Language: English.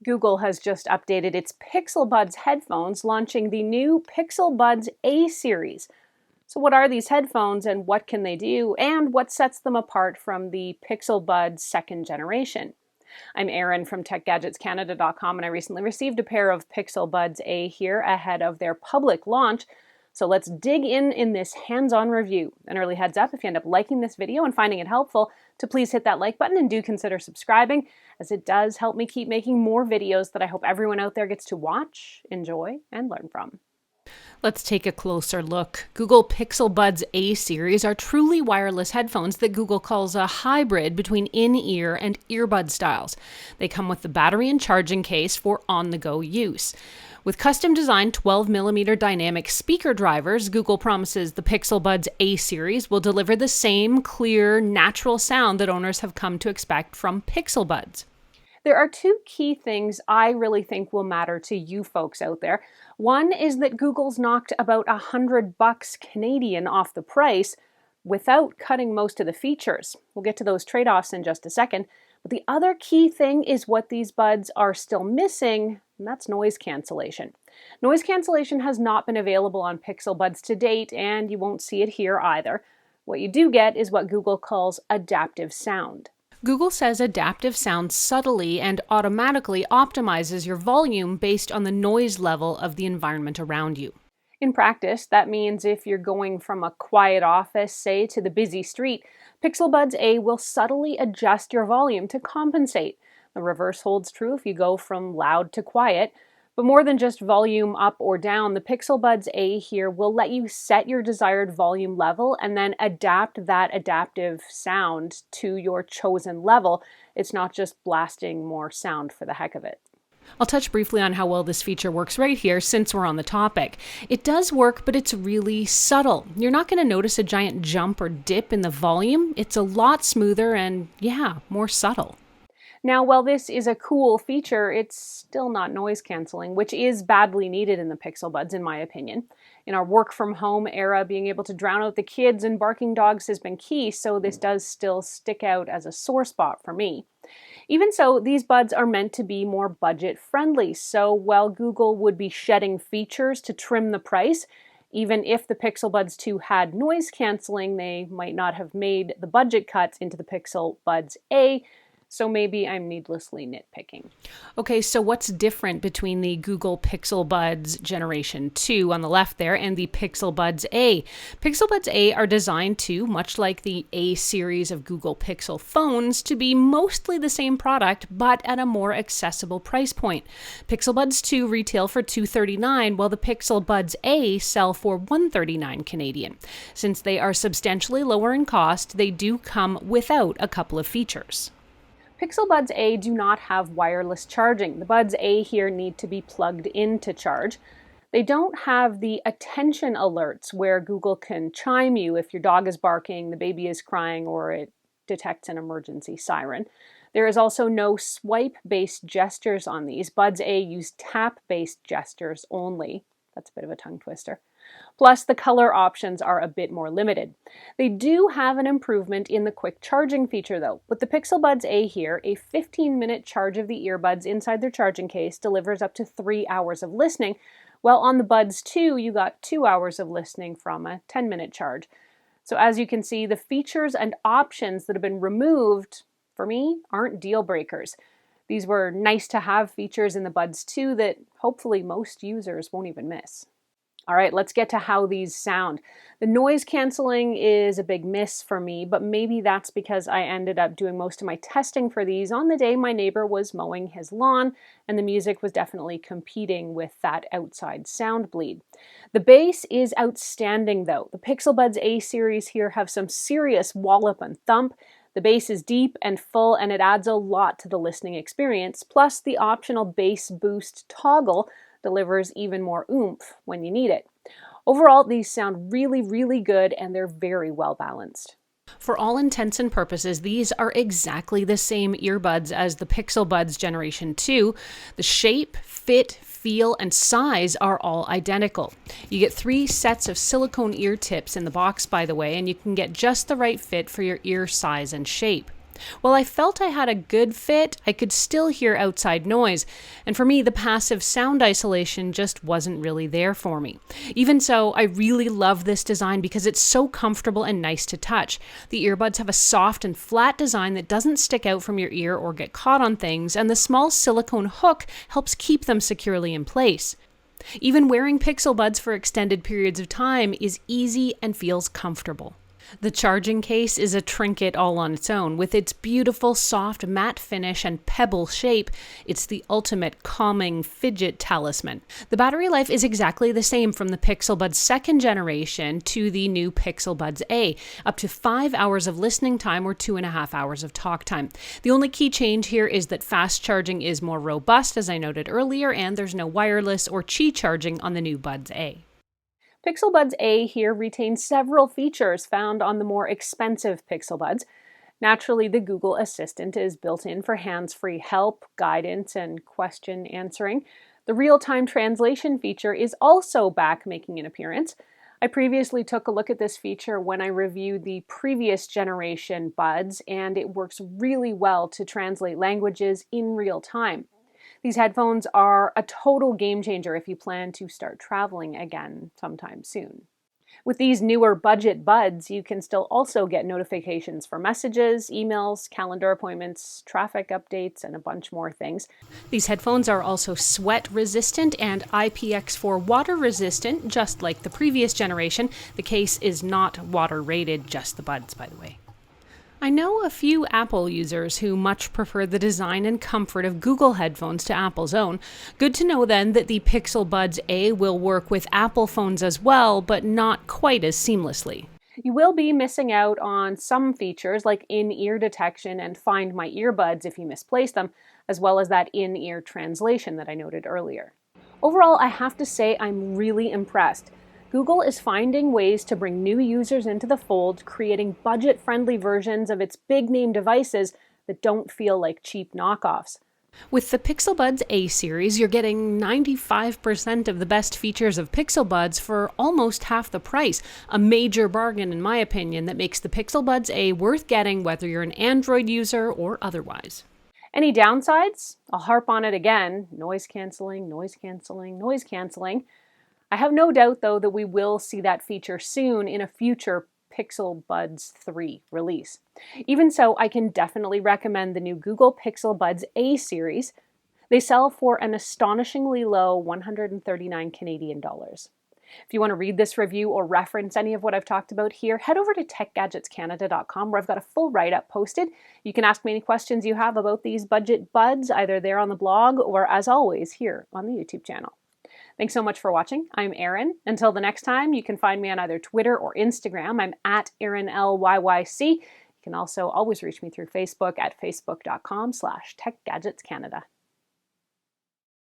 Google has just updated its Pixel Buds headphones, launching the new Pixel Buds A series. So what are these headphones and what can they do, and what sets them apart from the Pixel Buds second generation? I'm Erin from TechGadgetsCanada.com, and I recently received a pair of Pixel Buds A here ahead of their public launch. So let's dig in this hands-on review. An early heads up, if you end up liking this video and finding it helpful, to please hit that like button and do consider subscribing, as it does help me keep making more videos that I hope everyone out there gets to watch, enjoy, and learn from. Let's take a closer look. Google Pixel Buds A series are truly wireless headphones that Google calls a hybrid between in-ear and earbud styles. They come with the battery and charging case for on-the-go use. With custom-designed 12mm dynamic speaker drivers, Google promises the Pixel Buds A series will deliver the same clear, natural sound that owners have come to expect from Pixel Buds. There are two key things I really think will matter to you folks out there. One is that Google's knocked about $100 Canadian off the price without cutting most of the features. We'll get to those trade-offs in just a second. But the other key thing is what these buds are still missing, and that's noise cancellation. Noise cancellation has not been available on Pixel Buds to date, and you won't see it here either. What you do get is what Google calls adaptive sound. Google says adaptive sound subtly and automatically optimizes your volume based on the noise level of the environment around you. In practice, that means if you're going from a quiet office, say, to the busy street, Pixel Buds A will subtly adjust your volume to compensate. The reverse holds true if you go from loud to quiet. But more than just volume up or down, the Pixel Buds A here will let you set your desired volume level and then adapt that adaptive sound to your chosen level. It's not just blasting more sound for the heck of it. I'll touch briefly on how well this feature works right here since we're on the topic. It does work, but it's really subtle. You're not going to notice a giant jump or dip in the volume. It's a lot smoother and, more subtle. Now, while this is a cool feature, it's still not noise canceling, which is badly needed in the Pixel Buds, in my opinion. In our work-from-home era, being able to drown out the kids and barking dogs has been key, so this does still stick out as a sore spot for me. Even so, these buds are meant to be more budget-friendly, so while Google would be shedding features to trim the price, even if the Pixel Buds 2 had noise canceling, they might not have made the budget cuts into the Pixel Buds A, so maybe I'm needlessly nitpicking. Okay, so what's different between the Google Pixel Buds Generation 2 on the left there and the Pixel Buds A? Pixel Buds A are designed to, much like the A series of Google Pixel phones, to be mostly the same product, but at a more accessible price point. Pixel Buds 2 retail for $239, while the Pixel Buds A sell for $139 Canadian. Since they are substantially lower in cost, they do come without a couple of features. Pixel Buds A do not have wireless charging. The Buds A here need to be plugged in to charge. They don't have the attention alerts where Google can chime you if your dog is barking, the baby is crying, or it detects an emergency siren. There is also no swipe-based gestures on these. Buds A use tap-based gestures only. That's a bit of a tongue twister. Plus, the color options are a bit more limited. They do have an improvement in the quick charging feature, though. With the Pixel Buds A here, a 15-minute charge of the earbuds inside their charging case delivers up to 3 hours of listening, while on the Buds 2, you got 2 hours of listening from a 10-minute charge. So as you can see, the features and options that have been removed, for me, aren't deal breakers. These were nice-to-have features in the Buds 2 that hopefully most users won't even miss. All right, let's get to how these sound. The noise canceling is a big miss for me, but maybe that's because I ended up doing most of my testing for these on the day my neighbor was mowing his lawn, and the music was definitely competing with that outside sound bleed. The bass is outstanding though. The Pixel Buds A series here have some serious wallop and thump. The bass is deep and full, and it adds a lot to the listening experience, plus the optional bass boost toggle delivers even more oomph when you need it. Overall, these sound really, really good, and they're very well balanced. For all intents and purposes, these are exactly the same earbuds as the Pixel Buds Generation 2. The shape, fit, feel, and size are all identical. You get 3 sets of silicone ear tips in the box, by the way, and you can get just the right fit for your ear size and shape. While I felt I had a good fit, I could still hear outside noise, and for me, the passive sound isolation just wasn't really there for me. Even so, I really love this design because it's so comfortable and nice to touch. The earbuds have a soft and flat design that doesn't stick out from your ear or get caught on things, and the small silicone hook helps keep them securely in place. Even wearing Pixel Buds for extended periods of time is easy and feels comfortable. The charging case is a trinket all on its own. With its beautiful, soft, matte finish and pebble shape, it's the ultimate calming fidget talisman. The battery life is exactly the same from the Pixel Buds second generation to the new Pixel Buds A, up to 5 hours of listening time or 2.5 hours of talk time. The only key change here is that fast charging is more robust, as I noted earlier, and there's no wireless or Qi charging on the new Buds A. Pixel Buds A here retains several features found on the more expensive Pixel Buds. Naturally, the Google Assistant is built in for hands-free help, guidance, and question answering. The real-time translation feature is also back making an appearance. I previously took a look at this feature when I reviewed the previous generation Buds, and it works really well to translate languages in real time. These headphones are a total game changer if you plan to start traveling again sometime soon. With these newer budget buds, you can still also get notifications for messages, emails, calendar appointments, traffic updates, and a bunch more things. These headphones are also sweat resistant and IPX4 water resistant, just like the previous generation. The case is not water rated, just the buds, by the way. I know a few Apple users who much prefer the design and comfort of Google headphones to Apple's own. Good to know then that the Pixel Buds A will work with Apple phones as well, but not quite as seamlessly. You will be missing out on some features like in-ear detection and Find My Earbuds if you misplace them, as well as that in-ear translation that I noted earlier. Overall, I have to say I'm really impressed. Google is finding ways to bring new users into the fold, creating budget-friendly versions of its big-name devices that don't feel like cheap knockoffs. With the Pixel Buds A series, you're getting 95% of the best features of Pixel Buds for almost half the price. A major bargain, in my opinion, that makes the Pixel Buds A worth getting whether you're an Android user or otherwise. Any downsides? I'll harp on it again. Noise canceling, noise canceling, noise canceling. I have no doubt, though, that we will see that feature soon in a future Pixel Buds 3 release. Even so, I can definitely recommend the new Google Pixel Buds A series. They sell for an astonishingly low $139 Canadian dollars. If you want to read this review or reference any of what I've talked about here, head over to techgadgetscanada.com where I've got a full write-up posted. You can ask me any questions you have about these budget buds, either there on the blog or, as always, here on the YouTube channel. Thanks so much for watching. I'm Erin. Until the next time, you can find me on either Twitter or Instagram. I'm at ErinLYYC. You can also always reach me through Facebook at facebook.com/techgadgetscanada.